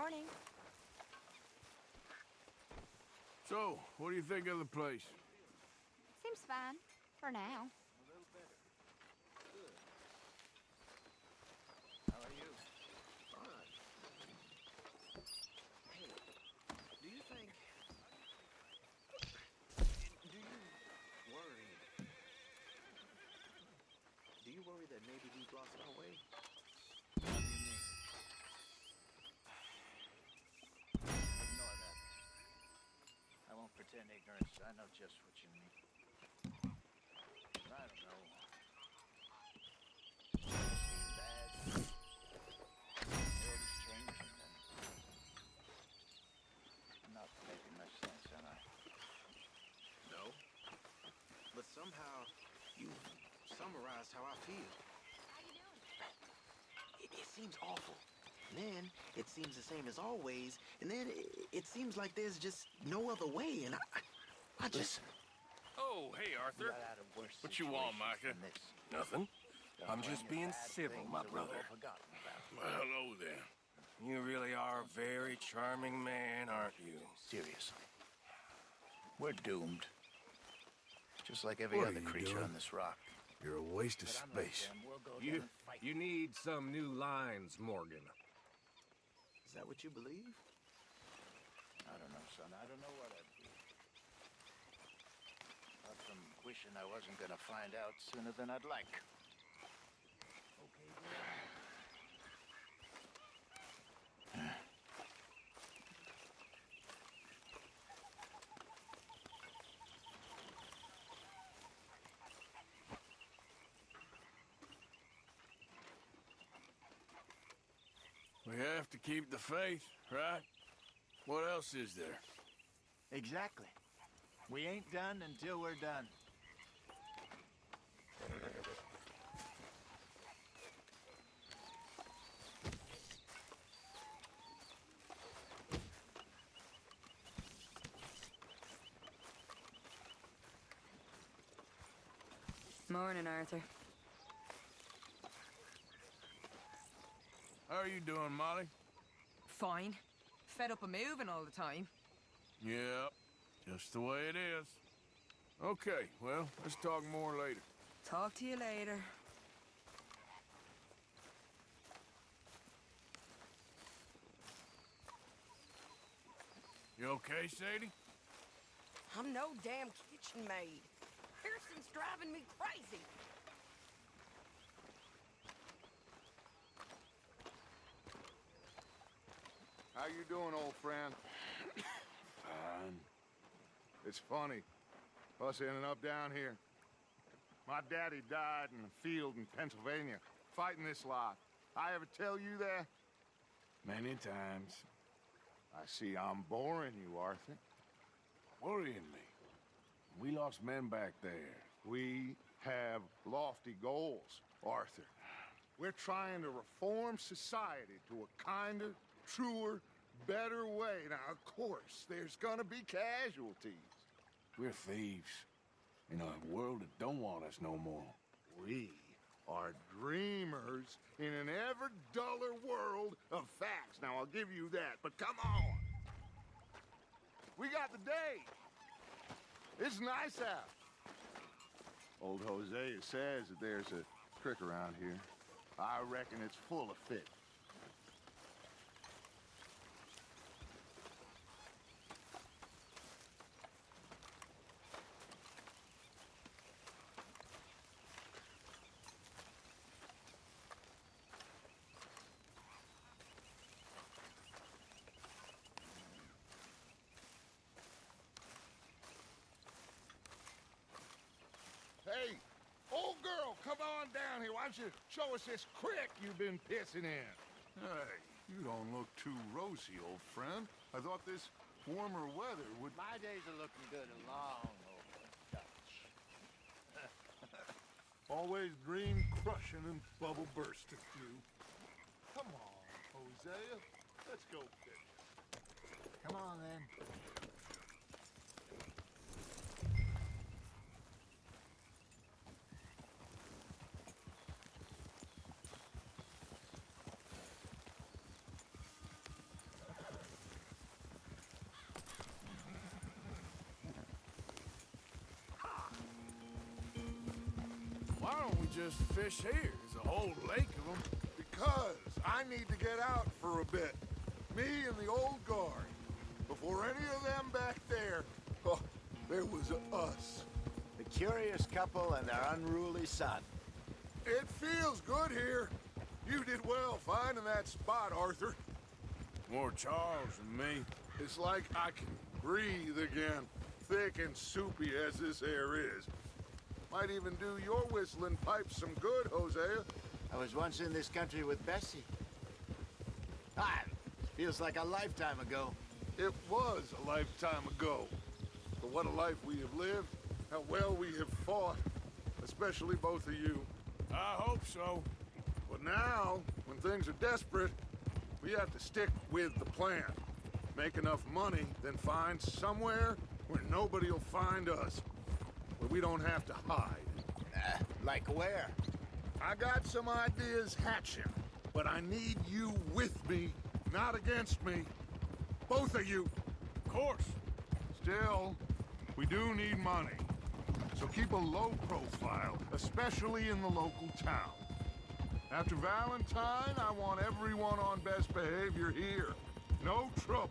Morning. So, what do you think of the place? Seems fine. For now. A little better. Good. How are you? Fine. Hey, do you think... Do you worry... Do you worry that maybe we've lost our way? What do you mean? Ignore that. I won't pretend ignorance. I know just what you mean. I don't know. Seem bad. World is changing and I'm not making much sense, am I? No. But somehow you summarized how I feel. How you doing? It seems awful. And then it seems the same as always. And then it seems like there's just no other way. And I just... Oh, hey, Arthur. Got out of worse What you want, situations Micah? than this. Nothing. Don't I'm blame just your being bad civil, things my that we've brother. all forgotten about. Well, hello there. You really are a very charming man, aren't you? Seriously. We're doomed. Just like every What are other you creature doing? on this rock. You're a waste of But unlike space. them, we'll go You down and fight. you need some new lines, Morgan. Is that what you believe? I don't know, son. I don't know what I'd do. Apart from wishing I wasn't gonna find out sooner than I'd like. Okay, We have to keep the faith, right? What else is there? exactly. We ain't done until we're done. Morning, Arthur. How are you doing, Molly? Fine. Fed up of moving all the time. Yep, just the way it is. Okay, well, let's talk more later. Talk to you later. You okay, Sadie? I'm no damn kitchen maid. Pearson's driving me crazy. How you doing, old friend? Fine. It's funny, us ending up down here. My daddy died in a field in Pennsylvania, fighting this lot. I ever tell you that? Many times. I see I'm boring you, Arthur. Worrying me. We lost men back there. We have lofty goals, Arthur. We're trying to reform society to a kinder, truer, better way. Now, of course, there's gonna be casualties. We're thieves. In a world that don't want us no more. We are dreamers in an ever duller world of facts. Now, I'll give you that, but come on. We got the day. It's nice out. Old Hosea says that there's a creek around here. I reckon it's full of fish. Hey, old girl, come on down here. Why don't you show us this creek you've been pissing in? Hey, you don't look too rosy, old friend. I thought this warmer weather would... My days are looking good along over Dutch. Always dream crushing and bubble bursting, you. Come on, Hosea. Let's go fish. Come on, then. just fish here? There's a whole lake of them. Because I need to get out for a bit. Me and the old guard. Before any of them back there, oh, there was us. The curious couple and their unruly son. It feels good here. You did well finding that spot, Arthur. More Charles than me. It's like I can breathe again, thick and soupy as this air is. Might even do your whistling pipes some good, Hosea. I was once in this country with Bessie. Feels like a lifetime ago. It was a lifetime ago. But what a life we have lived, how well we have fought, especially both of you. I hope so. But now, when things are desperate, we have to stick with the plan. Make enough money, then find somewhere where nobody will find us. Where we don't have to hide. Like where? I got some ideas hatching, but I need you with me, not against me. Both of you. Of course. Still, we do need money. So keep a low profile, especially in the local town. After Valentine, I want everyone on best behavior here. No trouble.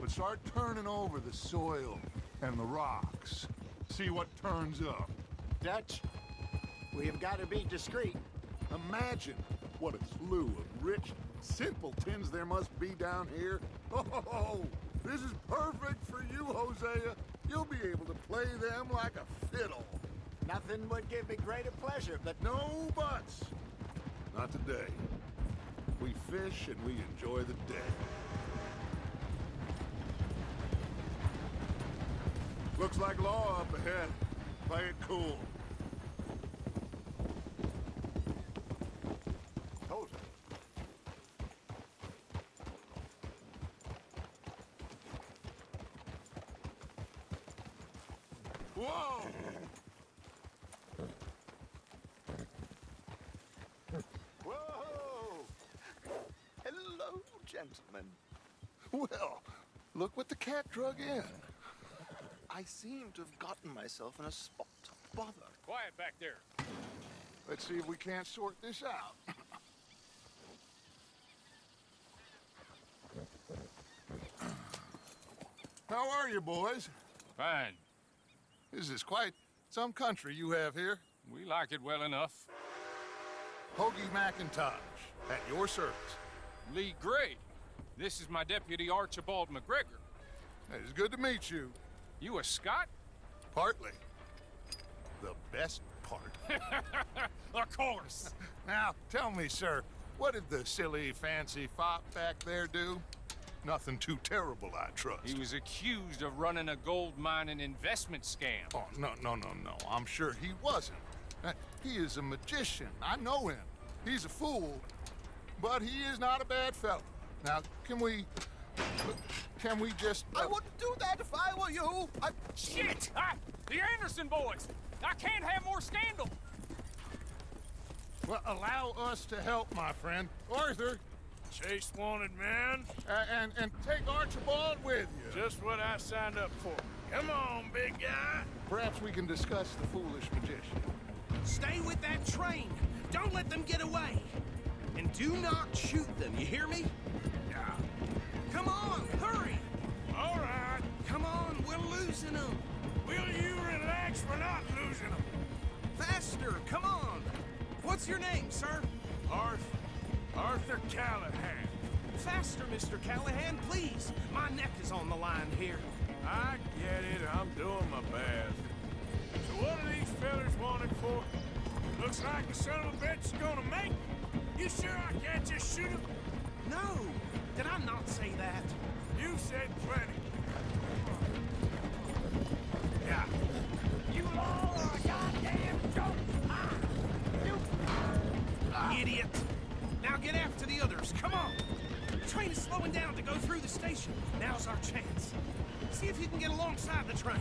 But start turning over the soil and the rocks. See what turns up. Dutch, we have got to be discreet. Imagine what a slew of rich simpletons there must be down here. Oh, this is perfect for you, Hosea. You'll be able to play them like a fiddle. Nothing would give me greater pleasure, but No buts. Not today. We fish and we enjoy the day. Looks like law up ahead. Play it cool. hold Whoa! Whoa! Hello, gentlemen. Well, look what the cat drug in. I seem to have gotten myself in a spot of bother. Quiet back there. Let's see if we can't sort this out. How are you, boys? Fine. This is quite some country you have here. We like it well enough. Hoagie McIntosh, at your service. Lee Gray. This is my deputy Archibald McGregor. It's good to meet you. You a Scot? Partly. The best part. Of course. Now, tell me, sir, what did the silly, fancy fop back there do? Nothing too terrible, I trust. He was accused of running a gold mining investment scam. Oh, no. I'm sure he wasn't. He is a magician. I know him. He's a fool, but he is not a bad fellow. Now, can we just... I wouldn't do that if I were you. Shit! The Anderson boys! I can't have more scandal! Well, allow us to help, my friend. Arthur, Chase wanted man. and take Archibald with you. Just what I signed up for. Come on, big guy. Perhaps we can discuss the foolish magician. Stay with that train. Don't let them get away. And do not shoot them, you hear me? Yeah. Come on, hurry. All right. Come on, we're losing them. Will you relax? We're not losing them. Faster, come on. What's your name, sir? Arthur Callahan. Faster, Mr. Callahan, please. My neck is on the line here. I get it. I'm doing my best. So what are these fellas wanted for? Looks like the son of a bitch is gonna make. You sure I can't just shoot him? No, did I not say that? You said plenty. Yeah. You all are a goddamn joke! Idiot. Now get after the others, come on. The train is slowing down to go through the station. Now's our chance. See if you can get alongside the train.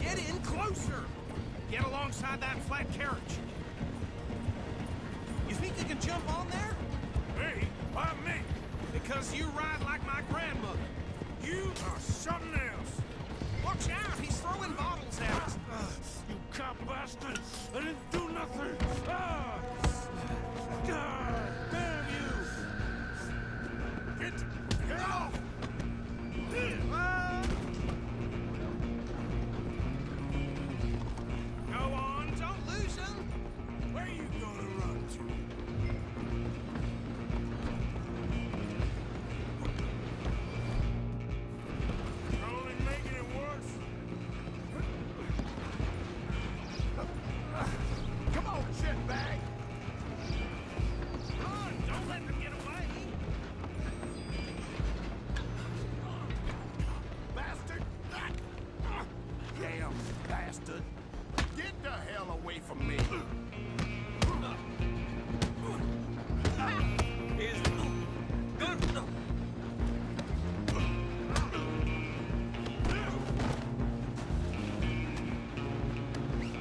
Get in closer. Get alongside that flat carriage. You think you can jump on there? Me? Why me? Because you ride like my grandmother. You are something else. Watch out! He's throwing bottles at us! You cop bastard! I didn't do nothing! Ah! God damn you! Get off! Go on, don't lose him! Where you gonna run to? You're only making it worse. Come on, shitbag! Run! Don't let them get away! Bastard! Damn bastard! Get the hell away from me!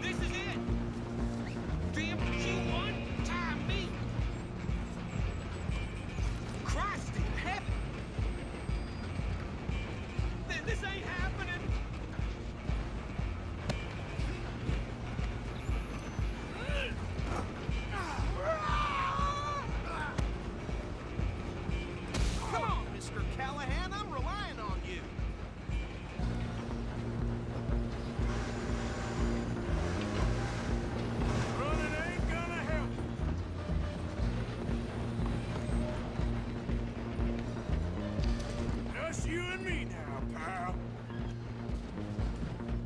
This is it! Damn you one-time me! Christ in heaven! This ain't happening! Come on, Mr. Callahan, I'm relying on you. Running ain't gonna help. Just you and me now, pal.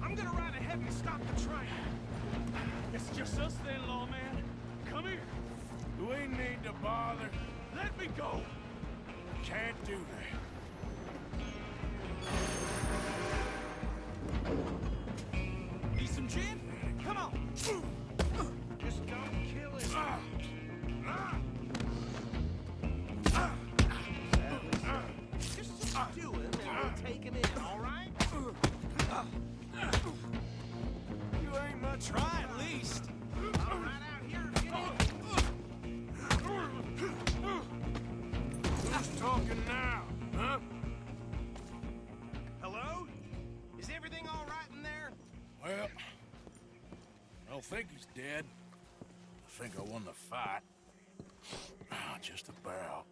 I'm gonna ride ahead and stop the train. It's just us then, lawman. Come here. We need to bother. Let me go. Can't do that. Need some gin? Come on. Just don't kill him. Just subdue him and we'll take him in, all right? You ain't much. Try at least. All right out here, get in. Who's talking now, huh? Hello? Is everything all right in there? Well, I don't think he's dead. I think I won the fight. Just about.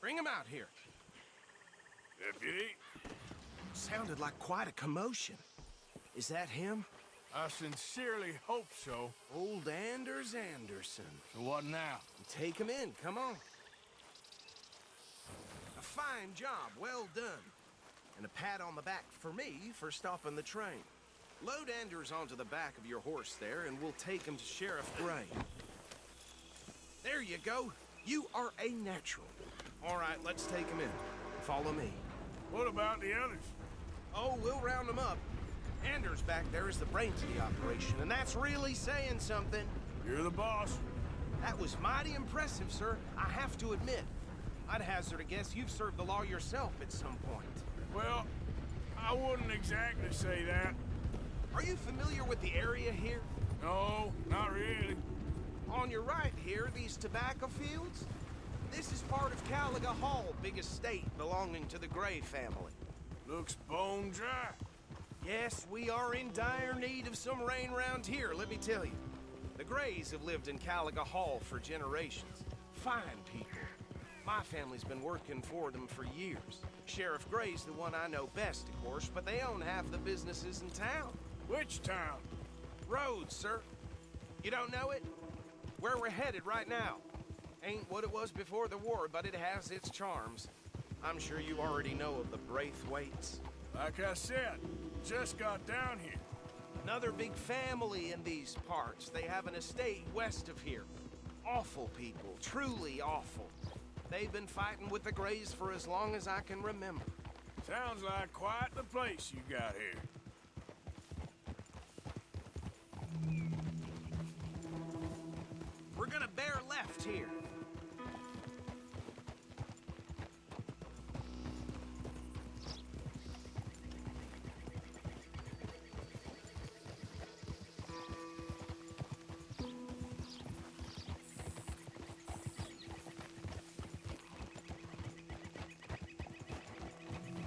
Bring him out here. Deputy, Sounded like quite a commotion. Is that him? I sincerely hope so. Old Anders Anderson. So what now? Take him in, come on. A fine job, well done. And a pat on the back for me for stopping the train. Load Anders onto the back of your horse there, and we'll take him to Sheriff Gray. There you go. You are a natural. All right, let's take him in. Follow me. What about the others? Oh, we'll round them up. Anders back there is the brains of the operation, and that's really saying something. You're the boss. That was mighty impressive, sir. I have to admit. I'd hazard a guess you've served the law yourself at some point. Well, I wouldn't exactly say that. Are you familiar with the area here? No, not really. On your right here, these tobacco fields? This is part of Caliga Hall, big estate belonging to the Gray family. Looks bone dry. Yes, we are in dire need of some rain round here, let me tell you. The Grays have lived in Caliga Hall for generations. Fine people. My family's been working for them for years. Sheriff Gray's the one I know best, of course, but they own half the businesses in town. Which town? Rhodes, sir. You don't know it? Where we're headed right now. Ain't what it was before the war, but it has its charms. I'm sure you already know of the Braithwaites. Like I said, just got down here. Another big family in these parts. They have an estate west of here. Awful people, truly awful. They've been fighting with the Grays for as long as I can remember. Sounds like quite the place you got here. We're gonna bear left here.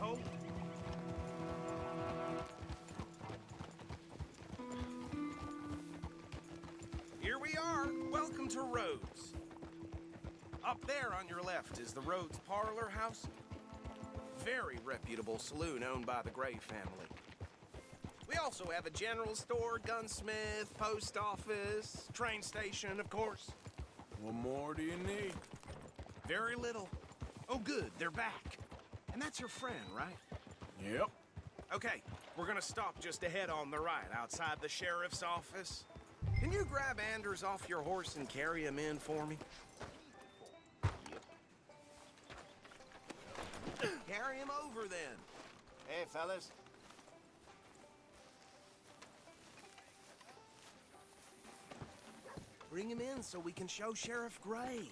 asshole. Here we are. Welcome to Rhodes. Up there on your left is the Rhodes Parlor House. Very reputable saloon owned by the Gray family. We also have a general store, gunsmith, post office, train station, of course. What more do you need? Very little. Oh, good, they're back. And that's your friend, right? Yep. Okay, we're gonna stop just ahead on the right, outside the sheriff's office. Can you grab Anders off your horse and carry him in for me? Carry him over, then. Hey, fellas. Bring him in so we can show Sheriff Gray.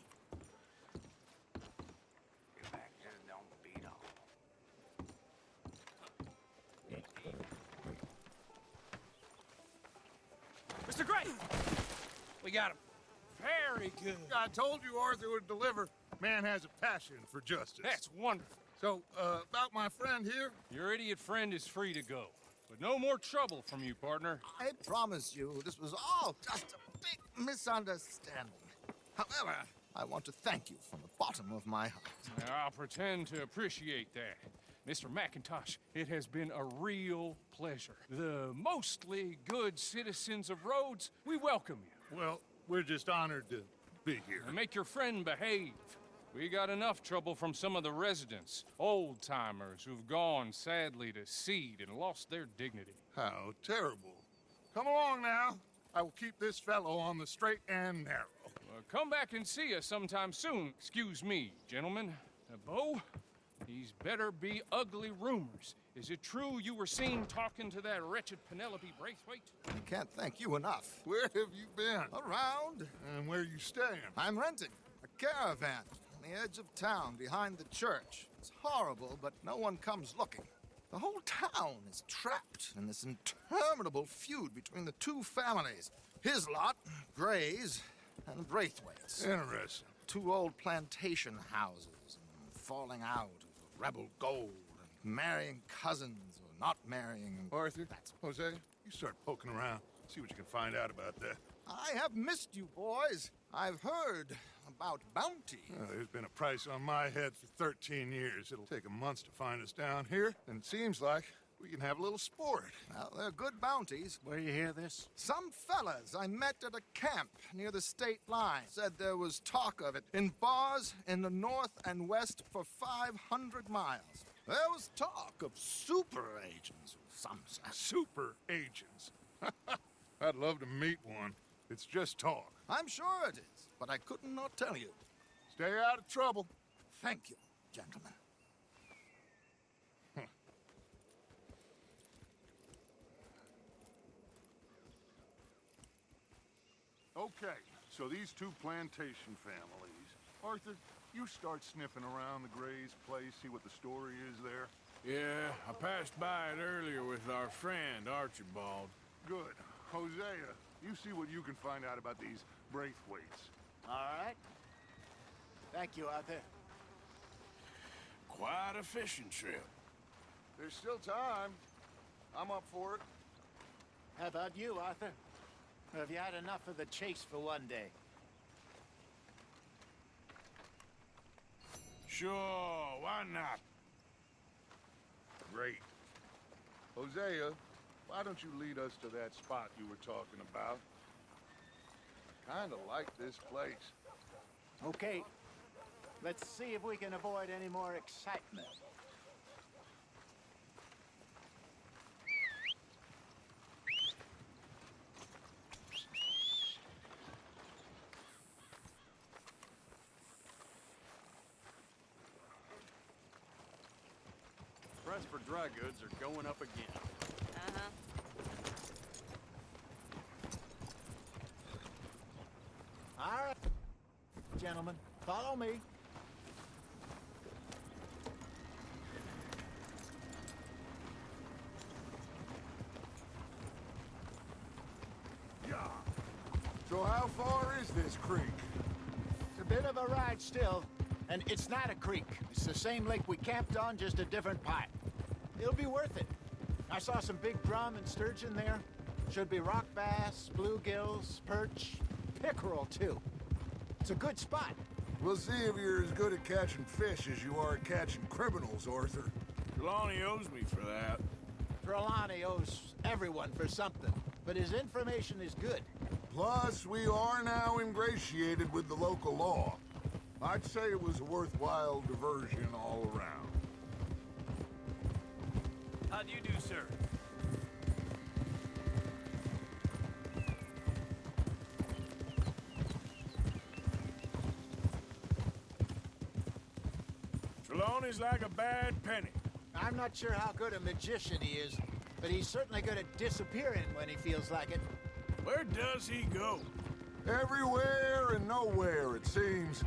Mr. Gray! We got him. Very good. I told you Arthur would deliver. Man has a passion for justice. That's wonderful. So, about my friend here? Your idiot friend is free to go. But no more trouble from you, partner. I promise you, this was all just a big misunderstanding. However, I want to thank you from the bottom of my heart. Now, I'll pretend to appreciate that. Mr. McIntosh, it has been a real pleasure. The mostly good citizens of Rhodes, we welcome you. Well, we're just honored to be here. And make your friend behave. We got enough trouble from some of the residents, old-timers who've gone, sadly, to seed and lost their dignity. How terrible. Come along now. I will keep this fellow on the straight and narrow. Come back and see us sometime soon. Excuse me, gentlemen. Bo, these better be ugly rumors. Is it true you were seen talking to that wretched Penelope Braithwaite? I can't thank you enough. Where have you been? Around. And where you staying? I'm renting a caravan on the edge of town behind the church. It's horrible, but no one comes looking. The whole town is trapped in this interminable feud between the two families. His lot, Gray's, and Braithwaite's. Interesting. Two old plantation houses, and falling out of rebel gold, and marrying cousins or not marrying. Arthur, Jose, you start poking around. See what you can find out about that. I have missed you, boys. I've heard about bounty. There's been a price on my head for 13 years. It'll take a month to find us down here, and it seems like we can have a little sport. Well, they're good bounties. Where you hear this? Some fellas I met at a camp near the state line said there was talk of it in bars in the north and west for 500 miles. There was talk of super agents, some said. Super agents. I'd love to meet one. It's just talk. I'm sure it is, but I couldn't not tell you. Stay out of trouble. Thank you, gentlemen. Okay, so these two plantation families. Arthur, you start sniffing around the Gray's place, see what the story is there. Yeah, I passed by it earlier with our friend, Archibald. Good. Hosea, you see what you can find out about these Braithwaites. All right. Thank you, Arthur. Quite a fishing trip. There's still time. I'm up for it. How about you, Arthur? Or have you had enough of the chase for one day? Sure, why not? Great. Hosea, why don't you lead us to that spot you were talking about? Kinda like this place. Okay. Let's see if we can avoid any more excitement. Price for dry goods are going up again. Uh-huh. All right, gentlemen, follow me. Yeah. So how far is this creek? It's a bit of a ride still, and it's not a creek. It's the same lake we camped on, just a different pipe. It'll be worth it. I saw some big drum and sturgeon there. Should be rock bass, bluegills, perch, pickerel, too. It's a good spot. We'll see if you're as good at catching fish as you are at catching criminals, Arthur. Trelawney owes me for that. Trelawney owes everyone for something, but his information is good. Plus, we are now ingratiated with the local law. I'd say it was a worthwhile diversion all around. How do you do, sir? Trelawney's like a bad penny. I'm not sure how good a magician he is, but he's certainly good at disappearing when he feels like it. Where does he go? Everywhere and nowhere, it seems.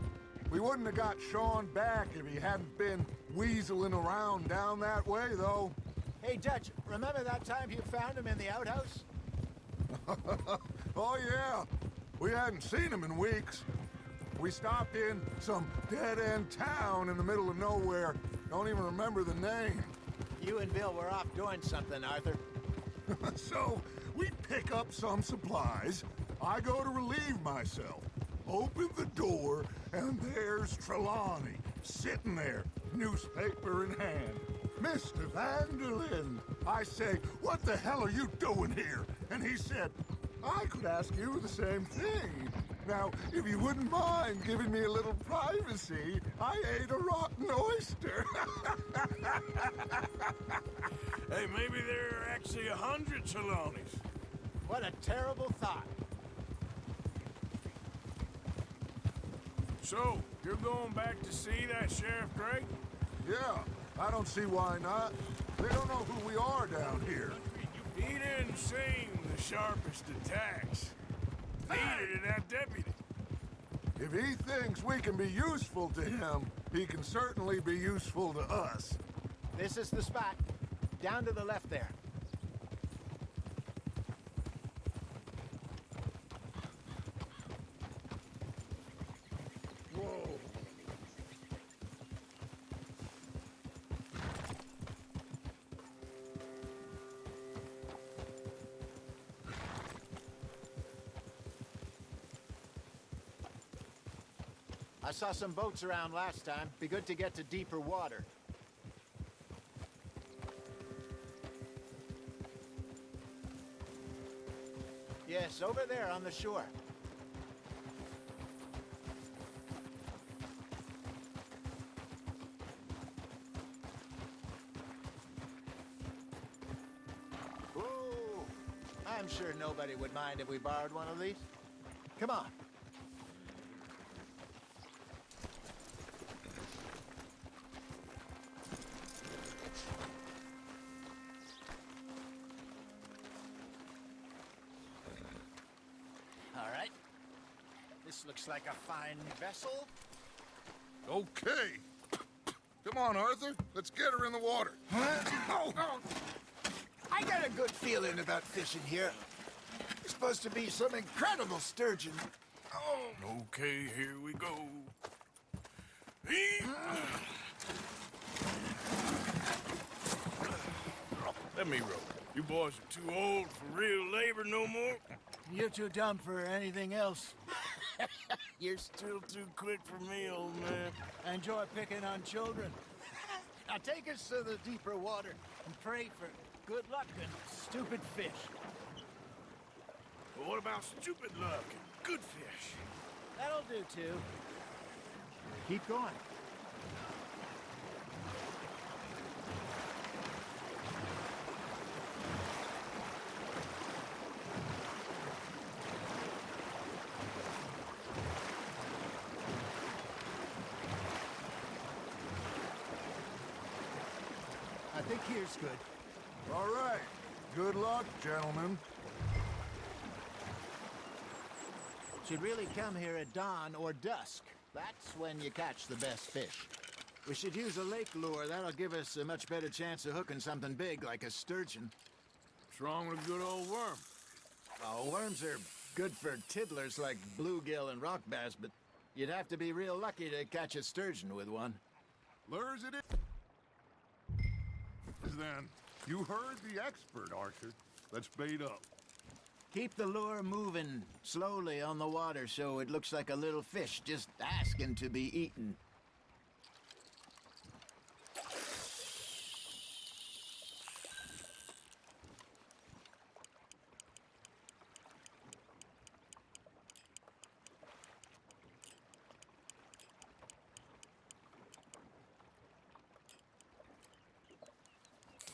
We wouldn't have got Sean back if he hadn't been weaseling around down that way, though. Hey, Dutch, remember that time you found him in the outhouse? Oh, yeah. We hadn't seen him in weeks. We stopped in some dead-end town in the middle of nowhere. Don't even remember the name. You and Bill were off doing something, Arthur. So, we pick up some supplies. I go to relieve myself. Open the door, and there's Trelawney, sitting there, newspaper in hand. Mr. Vanderlyn. I say, what the hell are you doing here? And he said, I could ask you the same thing. Now, if you wouldn't mind giving me a little privacy, I ate a rotten oyster. Hey, maybe there are actually 100 Trelawneys. What a terrible thought. So, you're going back to see that Sheriff Drake? Yeah, I don't see why not. They don't know who we are down here. He didn't seem the sharpest attacks. Neither did that deputy. If he thinks we can be useful to him, he can certainly be useful to us. This is the spot. Down to the left there. Whoa. I saw some boats around last time. Be good to get to deeper water. Yes, over there on the shore. Whoa! I'm sure nobody would mind if we borrowed one of these. Come on. All right. This looks like a fine vessel. Okay. Come on, Arthur. Let's get her in the water. I got a good feeling about fishing here. There's supposed to be some incredible sturgeon. Okay, here we go. Let me row. You boys are too old for real labor no more. You're too dumb for anything else. You're still too quick for me, old man. Enjoy picking on children. Now take us to the deeper water and pray for good luck and stupid fish. But what about stupid luck and good fish? That'll do, too. Keep going. I think here's good. All right. Good luck, gentlemen. Should really come here at dawn or dusk. That's when you catch the best fish. We should use a lake lure. That'll give us a much better chance of hooking something big like a sturgeon. What's wrong with a good old worm? Oh, worms are good for tiddlers like bluegill and rock bass, but you'd have to be real lucky to catch a sturgeon with one. Lures it in. Then, you heard the expert, Arthur. Let's bait up. Keep the lure moving slowly on the water so it looks like a little fish just asking to be eaten.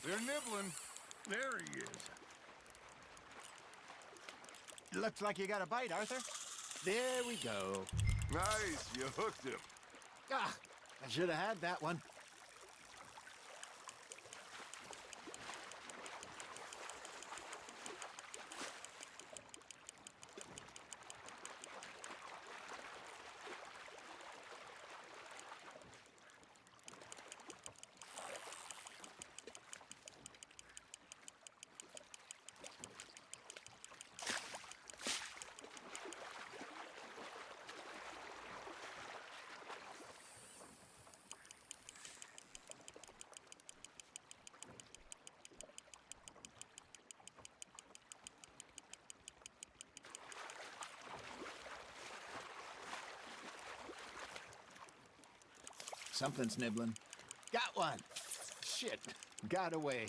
They're nibbling. There he is. Looks like you got a bite, Arthur. There we go. Nice, you hooked him. Ah, I should have had that one. Something's nibbling. Got one. Shit. Got away.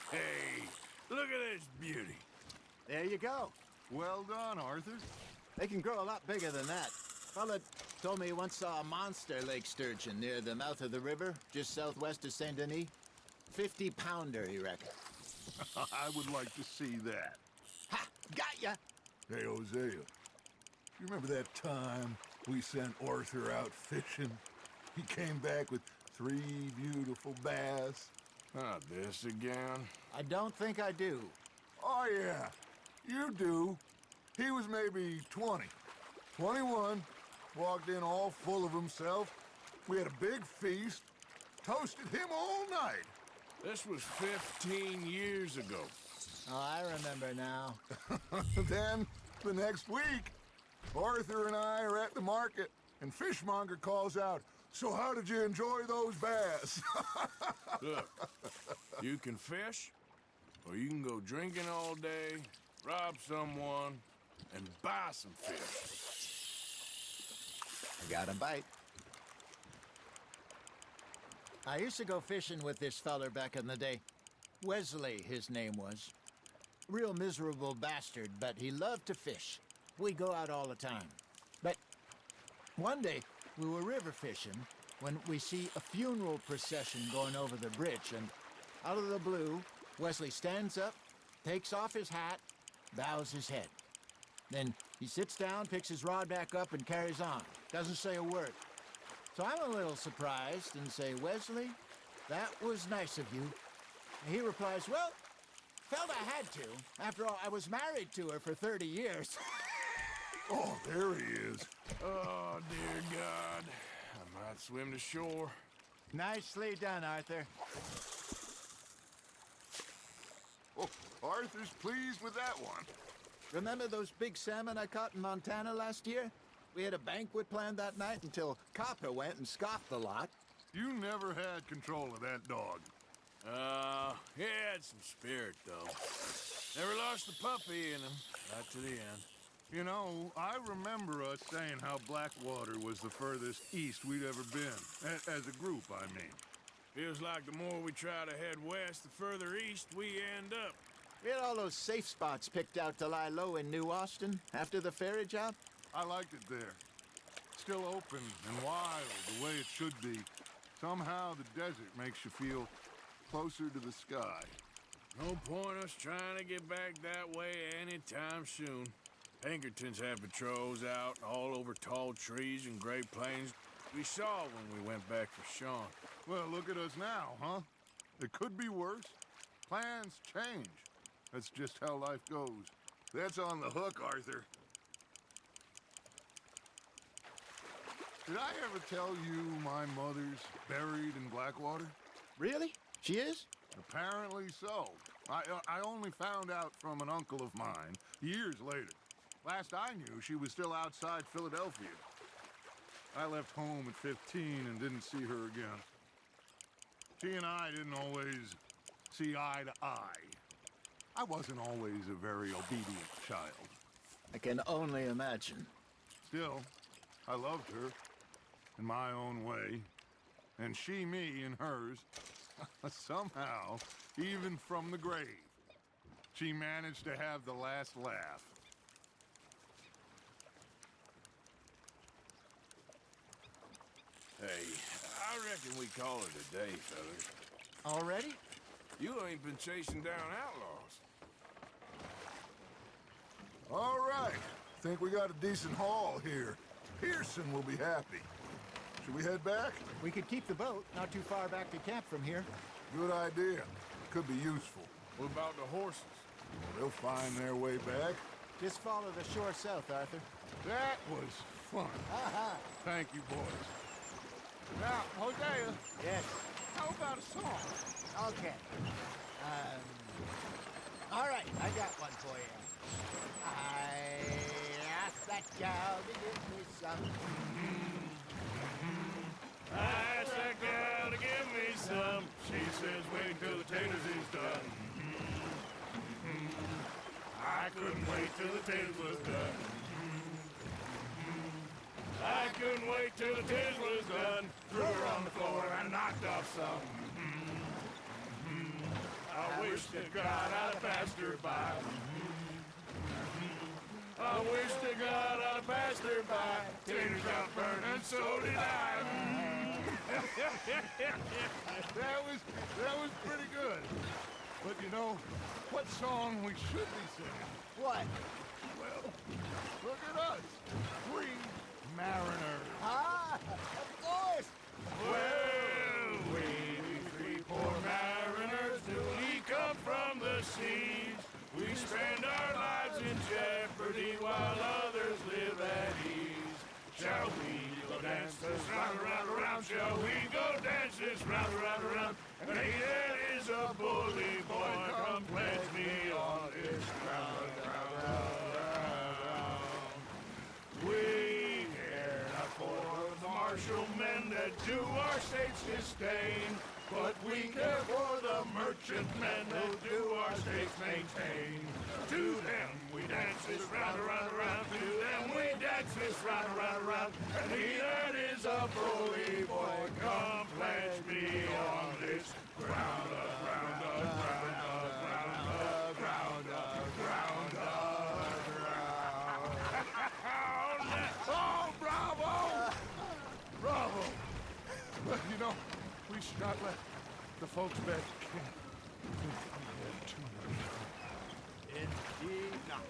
Hey, look at this beauty. There you go. Well done, Arthur. They can grow a lot bigger than that. Fella told me he once saw a monster lake sturgeon near the mouth of the river, just southwest of Saint Denis. 50-pounder, he reckoned. I would like to see that. Ha! Got ya! Hey, Hosea. You remember that time we sent Arthur out fishing? He came back with 3 beautiful bass. Not this again. I don't think I do. Oh, yeah. You do. He was maybe 20. 21. Walked in all full of himself. We had a big feast. Toasted him all night. This was 15 years ago. Oh, I remember now. Then, the next week, Arthur and I are at the market, and Fishmonger calls out, "So how did you enjoy those bass?" Look, you can fish, or you can go drinking all day, rob someone, and buy some fish. I got a bite. I used to go fishing with this feller back in the day. Wesley, his name was. Real miserable bastard, but he loved to fish. We go out all the time. But one day, we were river fishing when we see a funeral procession going over the bridge, and out of the blue, Wesley stands up, takes off his hat, bows his head. Then he sits down, picks his rod back up, and carries on. Doesn't say a word. So I'm a little surprised and say, "Wesley, that was nice of you." And he replies, "Well, felt I had to. After all, I was married to her for 30 years. Oh, there he is. Oh, dear God. I might swim to shore. Nicely done, Arthur. Oh, Arthur's pleased with that one. Remember those big salmon I caught in Montana last year? We had a banquet planned that night until Copper went and scoffed the lot. You never had control of that dog. He had some spirit, though. Never lost the puppy in him, right to the end. You know, I remember us saying how Blackwater was the furthest east we'd ever been. As a group, I mean. Feels like the more we try to head west, the further east we end up. We had all those safe spots picked out to lie low in New Austin after the ferry job. I liked it there. Still open and wild, the way it should be. Somehow the desert makes you feel closer to the sky. No point us trying to get back that way anytime soon. Pinkertons had patrols out all over tall trees and Great Plains. We saw when we went back for Sean. Well, look at us now, huh? It could be worse. Plans change. That's just how life goes. That's on the hook, Arthur. Did I ever tell you my mother's buried in Blackwater? Really? She is? Apparently so. I only found out from an uncle of mine years later. Last I knew, she was still outside Philadelphia. I left home at 15 and didn't see her again. She and I didn't always see eye to eye. I wasn't always a very obedient child. I can only imagine. Still, I loved her in my own way, and she me in hers. Somehow, even from the grave, she managed to have the last laugh. Hey, I reckon we call it a day, fellas. Already? You ain't been chasing down outlaws. All right. Think we got a decent haul here. Pearson will be happy. Should we head back? We could keep the boat not too far back to camp from here. Good idea. Could be useful. What about the horses? Well, they'll find their way back. Just follow the shore south, Arthur. That was fun. Thank you, boys. Now, Hosea, Yes. how about a song? Okay. All right, I got one for you. I asked that gal to give me some. I asked that gal to give me some. She says wait till the taters is done. I couldn't wait till the taters was done. I couldn't wait till the taters was done. Threw her on the floor and knocked off some. I wish to God I'd have passed her by. I wish to God I'd have passed her by. Taters got burned and so did I. That was pretty good. But you know, what song we should be singing? What? Well, look at us. Three mariners. Ah, of course. Well, we three poor mariners, till we come from the seas. We spend our lives in jeopardy while others live at ease. Shall we go dance this round, around, around? Shall we go dance this round, around, around? And he that is a bully boy, come pledge me on his ground, round, round, round. We care not for the martial men that do our states disdain, but we care for the merchant men that do our states maintain. To them we dance this round, around, around. To them we dance this round, around, around. And he that is a bully boy, come pledge me on this ground up, ground up, ground up, ground up, ground up, ground up, ground up. Oh, bravo! Bravo! Well, you know, we should not let the folks back at camp think we had too much fun. Indeed not.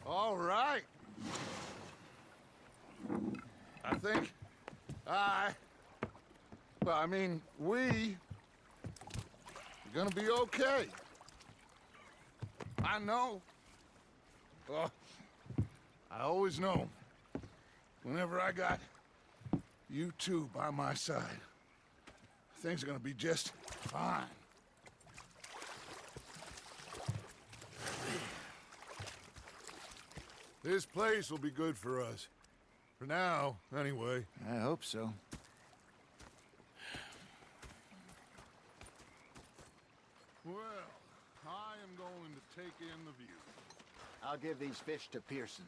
All right. I think we are gonna be okay. I know. Well, I always know. Whenever I got you two by my side, things are gonna be just fine. This place will be good for us. For now, anyway. I hope so. Well, I am going to take in the view. I'll give these fish to Pearson.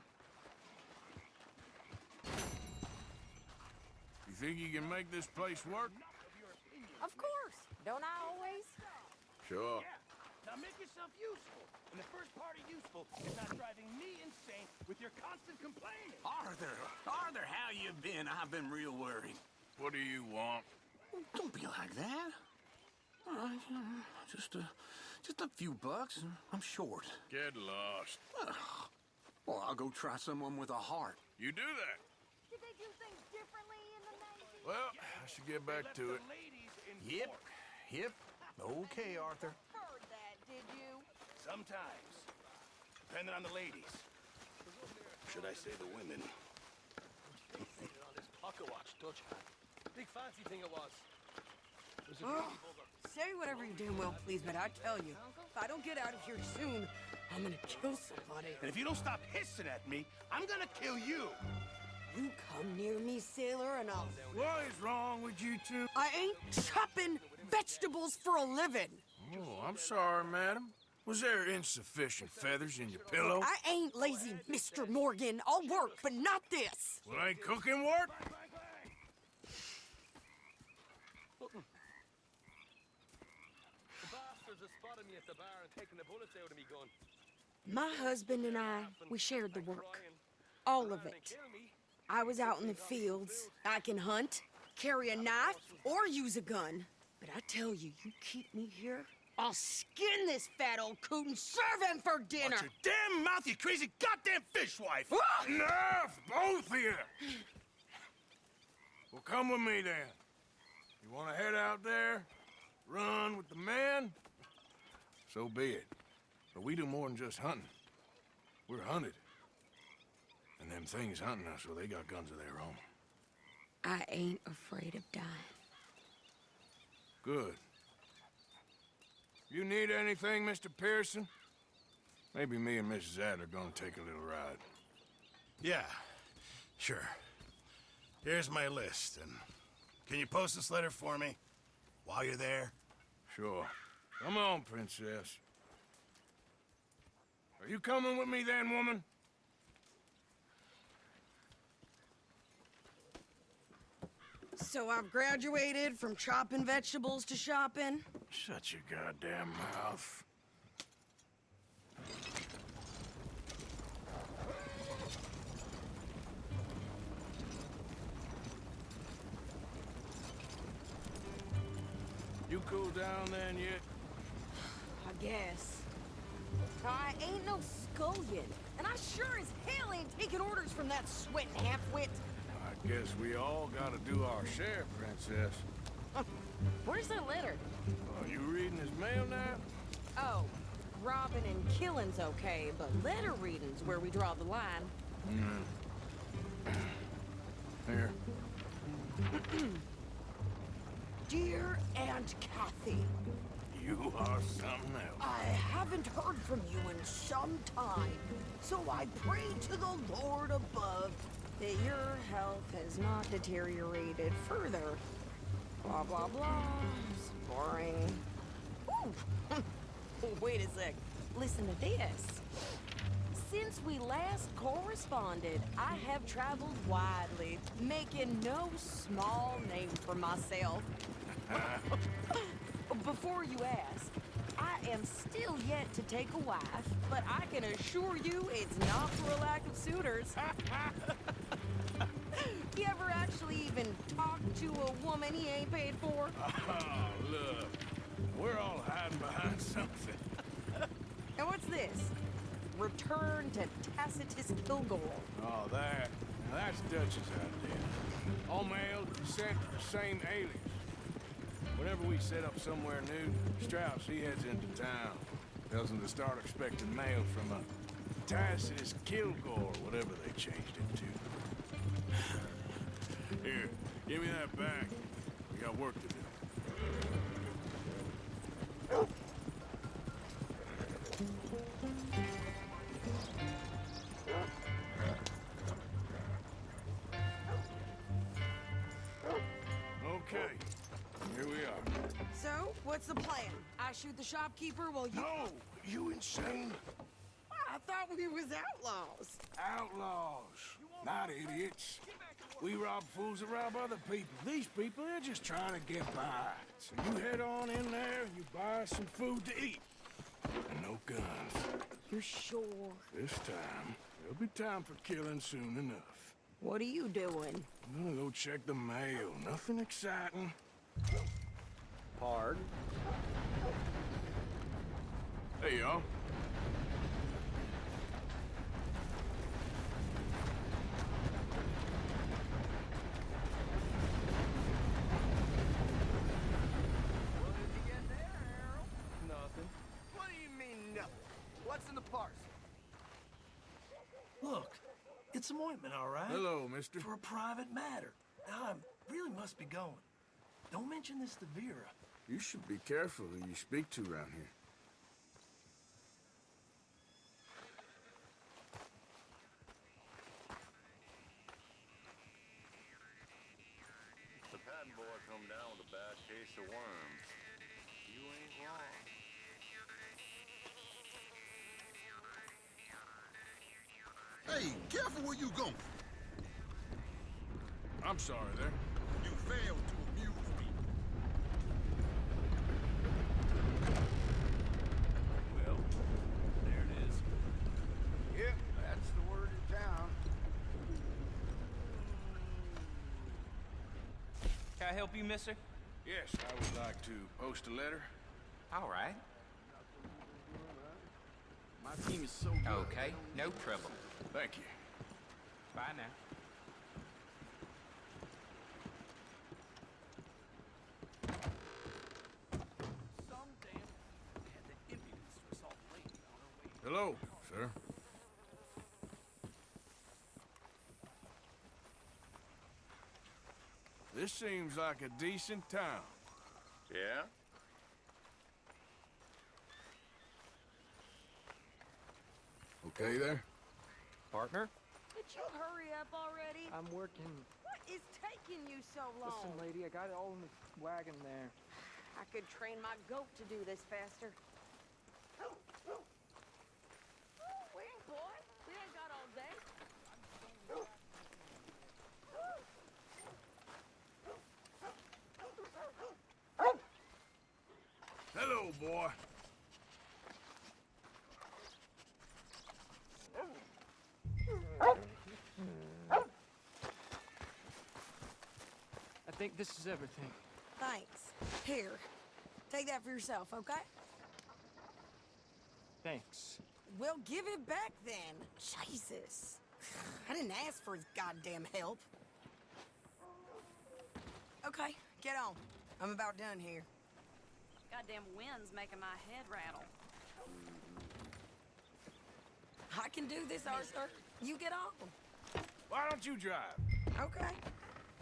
You think you can make this place work? Of course. Don't I always? Sure. Now make yourself useful. And the first part of useful is not driving me insane with your constant complaining. Arthur, how you been? I've been real worried. What do you want? Don't be like that. Just a few bucks. I'm short. Get lost. Well, I'll go try someone with a heart. You do that. Did they do things differently in the 90s? Well, I should get back to it. Yep. Yep. Okay, Arthur. Heard that, did you? Sometimes. Depending on the ladies. Should I say the women? Big fancy thing it was. Oh, say whatever you damn well please, but I tell you, if I don't get out of here soon, I'm gonna kill somebody. And if you don't stop hissing at me, I'm gonna kill you. You come near me, sailor, and I'll... What is wrong with you two? I ain't chopping vegetables for a living. Oh, I'm sorry, madam. Was there insufficient feathers in your pillow? I ain't lazy, Mr. Morgan. I'll work, but not this. Well, ain't cooking work? The bastards have spotted me at the bar and taken the bullets out of me gun. My husband and I, we shared the work. All of it. I was out in the fields. I can hunt, carry a knife, or use a gun. But I tell you, you keep me here, I'll skin this fat old coot and serve him for dinner. Watch your damn mouth, you crazy goddamn fishwife! Enough, both of you! Well, come with me, then. You want to head out there, run with the men? So be it. But we do more than just hunting. We're hunted. And them things hunting us, well, they got guns of their own. I ain't afraid of dying. Good. You need anything, Mr. Pearson? Maybe me and Mrs. Adler gonna take a little ride. Yeah, sure. Here's my list, and can you post this letter for me while you're there? Sure. Come on, princess. Are you coming with me then, woman? So I've graduated from chopping vegetables to shopping? Shut your goddamn mouth. You cool down then yet? I guess. I ain't no scullion, and I sure as hell ain't taking orders from that sweating half-wit. I guess we all gotta do our share, princess. Where's that letter? Are you reading his mail now? Oh, robbing and killing's okay, but letter reading's where we draw the line. Here. Dear Aunt Kathy, You are something else. I haven't heard from you in some time, so I pray to the Lord above that your health has not deteriorated further. Blah, blah, blah. It's boring. Ooh. Wait a sec. Listen to this. Since we last corresponded, I have traveled widely, making no small name for myself. Before you ask, I am still yet to take a wife, but I can assure you it's not for a lack of suitors. You ever actually even talked to a woman he ain't paid for? Oh, look. We're all hiding behind something. And what's this? Return to Tacitus Kilgore. Oh, that. Now that's Dutch's idea. All mail sent to the same alias. Whenever we set up somewhere new, Strauss, he heads into town. Tells them to start expecting mail from a Tacitus Kilgore, whatever they changed it to. Here, give me that back. We got work to do. Okay, here we are. So, what's the plan? I shoot the shopkeeper while you... No! You insane? I thought we was outlaws. Outlaws, not idiots. We rob fools that rob other people. These people, they're just trying to get by. So you head on in there and you buy some food to eat. And no guns. You sure? This time, there'll be time for killing soon enough. What are you doing? I'm gonna go check the mail. Nothing exciting. hard. Hey, y'all. What did you get there, Harold? Nothing. What do you mean, nothing? What's in the parcel? Look, it's some ointment, all right? Hello, mister. For a private matter. Now, I really must be going. Don't mention this to Vera. You should be careful who you speak to around here. The Patton boy come down with a bad case of worms. You ain't wrong. Hey, careful where you going. I'm sorry there. You failed to amuse me. Well, there it is. Yep, that's the word in town. Can I help you, mister? Yes, I would like to post a letter. All right. My team is so good. Okay, no trouble. Thank you. Bye now. Some damn had the impudence to assault a lady on her way. Hello, sir. This seems like a decent town. Yeah? Okay there? Partner? Did you hurry up already? I'm working. What is taking you so long? Listen, lady, I got it all in the wagon there. I could train my goat to do this faster. Wait, boy. We ain't got all day. Hello, boy. I think this is everything. Thanks. Here. Take that for yourself, okay? Thanks. Well, give it back then. Jesus. I didn't ask for his goddamn help. Okay, get on. I'm about done here. Goddamn wind's making my head rattle. I can do this, Arthur. You get on. Why don't you drive? Okay.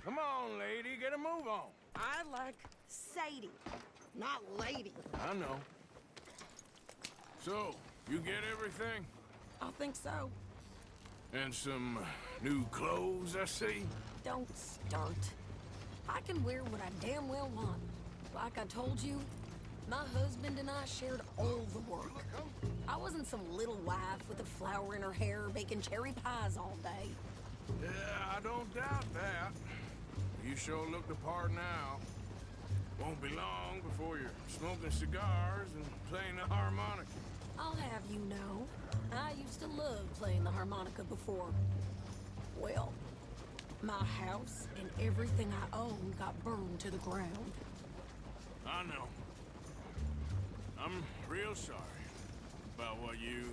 Come on, lady, get a move on. I like Sadie, not lady. I know. So, you get everything? I think so. And some new clothes, I see? Don't start. I can wear what I damn well want. Like I told you, my husband and I shared all the work. I wasn't some little wife with a flower in her hair baking cherry pies all day. Yeah, I don't doubt that. You sure look the part now. Won't be long before you're smoking cigars and playing the harmonica. I'll have you know, I used to love playing the harmonica before. Well, my house and everything I own got burned to the ground. I know. I'm real sorry about what you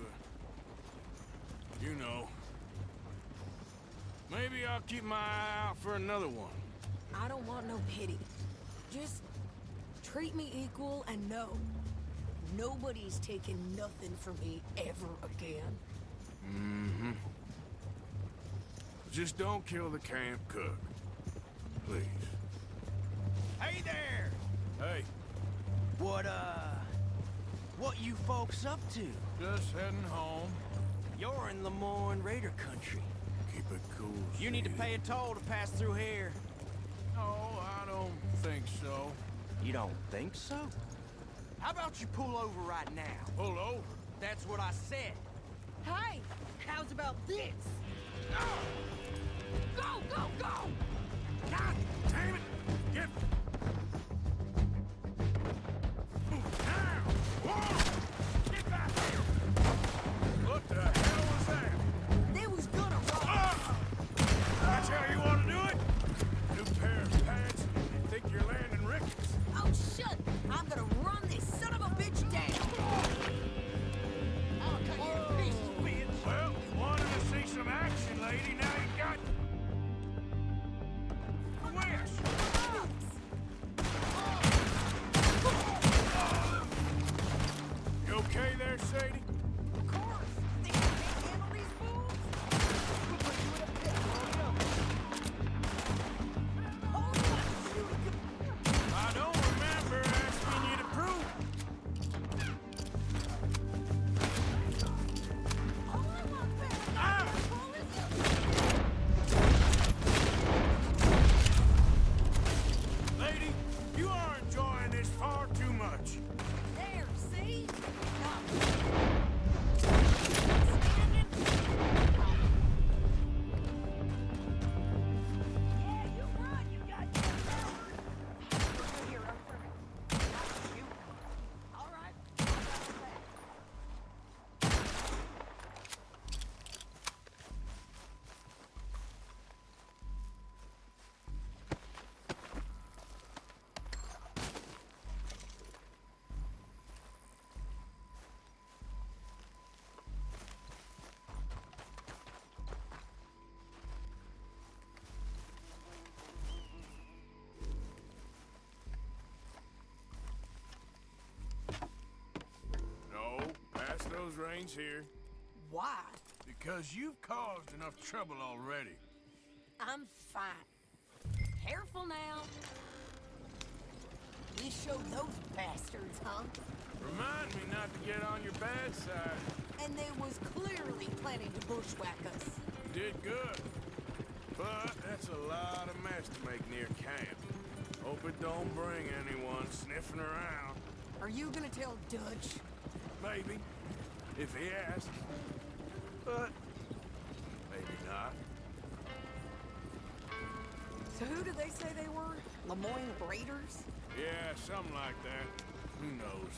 know. Maybe I'll keep my eye out for another one. I don't want no pity. Just treat me equal and know nobody's taking nothing from me ever again. Mm-hmm. Just don't kill the camp cook. Please. Hey there! Hey. What you folks up to? Just heading home. You're in Lemoyne Raider country. Keep it cool. You need to pay a toll to pass through here. No, I don't think so. You don't think so? How about you pull over right now? Pull over? That's what I said. Hey, how's about this? Go, go, go! God damn it! Get... Now! Whoa! Get back here! What the hell was that? They was gonna run. That's how you want to do it? New pair of pants? You think you're landing rickets? Oh, shut is far too much. There, see? Now, yeah, you run, you got here, I'm perfect. You. All right. No, pass those reins here. Why? Because you've caused enough trouble already. I'm fine. Careful now. We showed those bastards, huh? Remind me not to get on your bad side. And they was clearly planning to bushwhack us. Did good. But that's a lot of mess to make near camp. Hope it don't bring anyone sniffing around. Are you gonna tell Dutch? Maybe. If he asks. But maybe not. So who did they say they were? Lemoyne Raiders? Yeah, something like that. Who knows?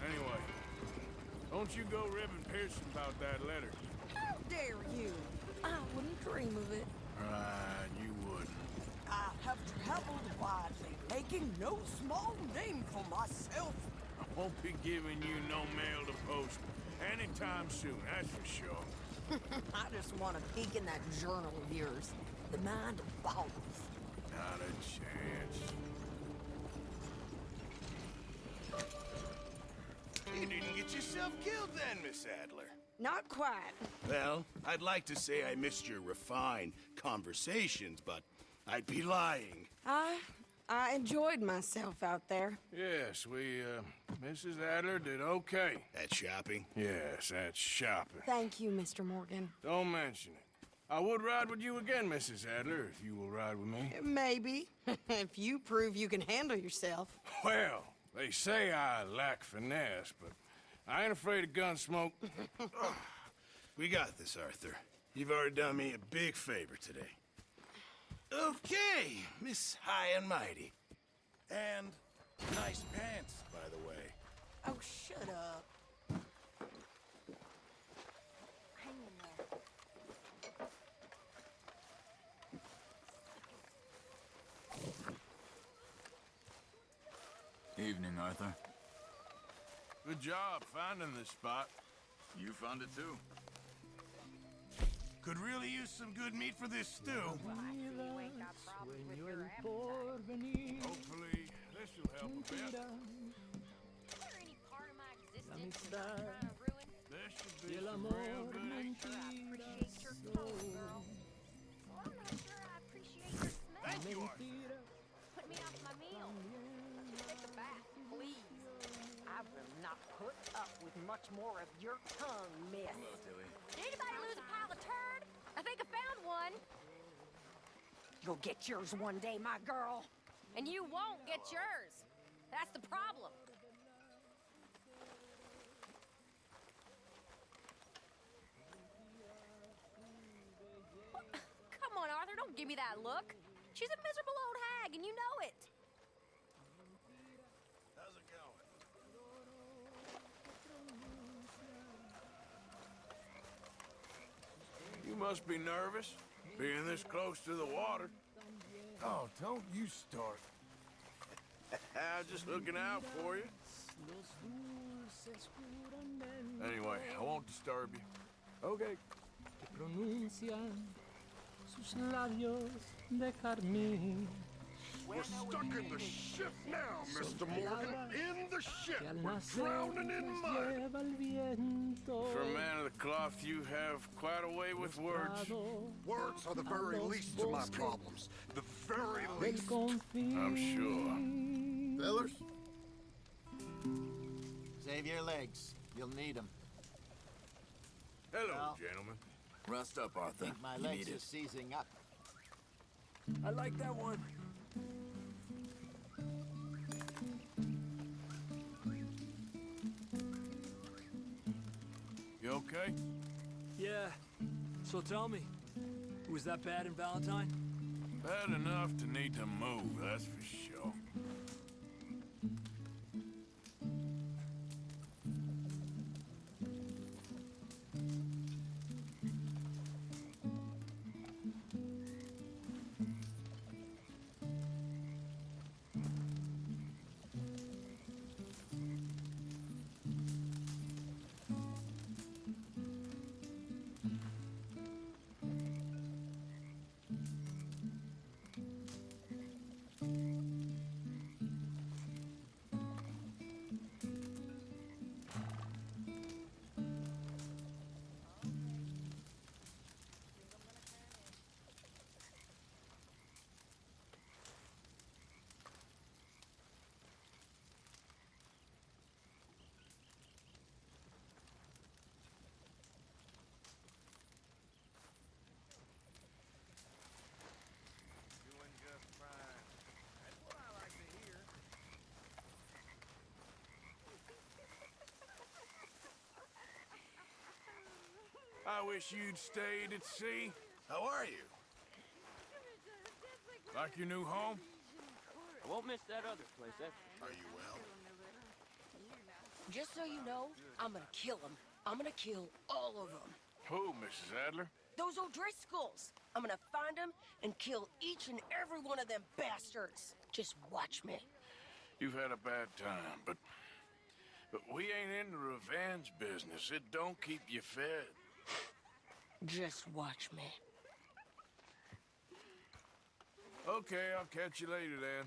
Anyway, don't you go ribbing Pearson about that letter. How dare you? I wouldn't dream of it. Right, you would. I have traveled widely, making no small name for myself. I won't be giving you no mail to post anytime soon, that's for sure. I just want to peek in that journal of yours. The mind of balls. Not a chance. You didn't get yourself killed then, Miss Adler. Not quite. Well, I'd like to say I missed your refined conversations, but I'd be lying. I enjoyed myself out there. Yes, Mrs. Adler did okay. At shopping? Yes, that's shopping. Thank you, Mr. Morgan. Don't mention it. I would ride with you again, Mrs. Adler, if you will ride with me. Maybe. If you prove you can handle yourself. Well, they say I lack finesse, but I ain't afraid of gun smoke. We got this, Arthur. You've already done me a big favor today. Okay, Miss High and Mighty. And nice pants, by the way. Oh, shut up. Hang in there. Evening, Arthur. Good job finding this spot. You found it too. Could really use some good meat for this stew. Hopefully, this will help a bit. Is there any part of my existence that you're trying to ruin? This should be some real good. I'm not sure I appreciate your tone, girl. Well, I'm not sure I appreciate your smell. Thank you, Arthur. Put me off my meal. Take a bath, please. I will not put up with much more of your tongue, miss. Did anybody lose a pile of turd? I think I found one. You'll get yours one day, my girl. And you won't get yours. That's the problem. Come on, Arthur, don't give me that look. She's a miserable old hag, and you know it. How's it going? You must be nervous, being this close to the water. Oh, don't you start. Just looking out for you. Anyway, I won't disturb you. Okay. Pronuncian sus labios de carmín. We're stuck in the ship now, Mr. Morgan. In the ship. We're drowning in mud. For a man of the cloth, you have quite a way with words. Words are the very least of my problems. The very least. I'm sure. Fellers? Save your legs. You'll need them. Hello, Well, gentlemen. Rest up, I Arthur. think my You legs need are it. seizing up. I like that one. okay? Yeah. So tell me, was that bad in Valentine? Bad enough to need to move, that's for sure. Doing just fine. That's what I like to hear. I wish you'd stayed at sea. How are you? Like your new home? I won't miss that other place, Are you well? Just so you know, I'm gonna kill them. I'm gonna kill all of them. Who, Mrs. Adler? Those O'Driscolls. I'm gonna find them and kill each and every one of them bastards. Just watch me. You've had a bad time, but we ain't in the revenge business. It don't keep you fed. Just watch me. Okay, I'll catch you later then.